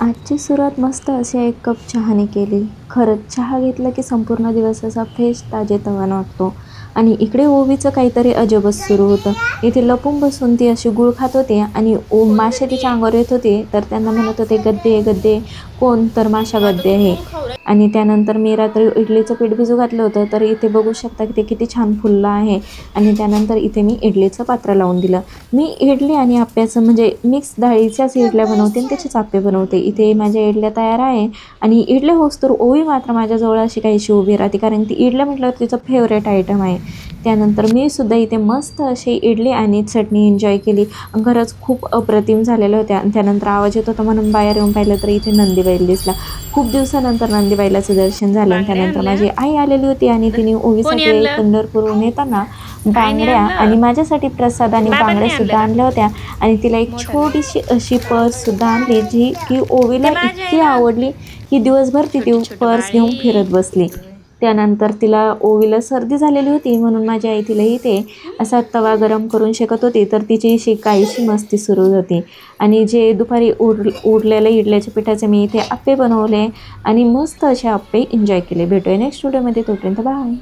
आजची सुरुवात मस्त अशी एक कप चहाने केली. खरंच चहा घेतला की संपूर्ण दिवस असा फ्रेश ताजेतवाना वाटतो. आणि इकडे ओवीचं काहीतरी अजबच सुरू होतं. इथे लपून बसून ती अशी गूळ खात होती आणि मासे तिच्या अंगावर येत होते, तर त्यांना म्हणत होते, "गद्दे गद्दे." "कोण?" तर "माशा गद्दे आहे." आणि त्यानंतर मी रात्री इडलीचं पीठ भिजू घातलं होतं, तर इथे बघू शकता की ते किती छान फुललं आहे. आणि त्यानंतर इथे मी इडलीचं पात्र लावून दिलं. मी इडली आणि आप्याचं म्हणजे मिक्स डाळीच्याच इडल्या बनवते आणि त्याचेच आप्पे बनवते. इथे माझ्या इडल्या तयार आहे आणि इडल्या होईस्तोवर ओवी मात्र माझ्याजवळ अशी काहीशी उभी राहते, कारण ती इडल्या म्हटल्यावर तिचं फेवरेट आयटम आहे. त्यानंतर मी सुद्धा इथे मस्त अशी इडली आणि चटणी एन्जॉय केली. खरंच खूप अप्रतिम झालेल्या होत्या. आणि त्यानंतर आवाज येत होता म्हणून बाहेर येऊन पाहिलं तर इथे नंदीबैल दिसला. खूप दिवसानंतर नंदीबैलाचं दर्शन झालं. आणि बांगड्या त्यानंतर आणल्या. माझी आई आलेली होती आणि तिने कोणी ओवीसाठी आणलं? पंढरपूरहून येताना आईने बांगड्या आणि आणलं. माझ्यासाठी प्रसाद आणि बाबांनी आणलं बांगड्यासुद्धा का? आणल्या होत्या. आणि तिला एक मोठा घे. छोटीशी अशी पर्ससुद्धा आणली, जी की ते ओवीला माझे आहे इतकी ना. आवडली की दिवसभर ती छोटे छोटे पर्स घेऊन बाळे. फिरत बसली. त्यानंतर तिला ओवीला सर्दी झालेली होती, म्हणून माझी आई तिला इथे असा तवा गरम करून शेकत होती, तर तिची काहीशी मस्ती सुरू होती. आणि जे दुपारी उरलेले इडल्याच्या पिठाचे मी इथे आप्पे बनवले आणि मस्त असे आप्पे एन्जॉय केले. भेटूया नेक्स्ट व्हिडिओमध्ये, तोपर्यंत बाय.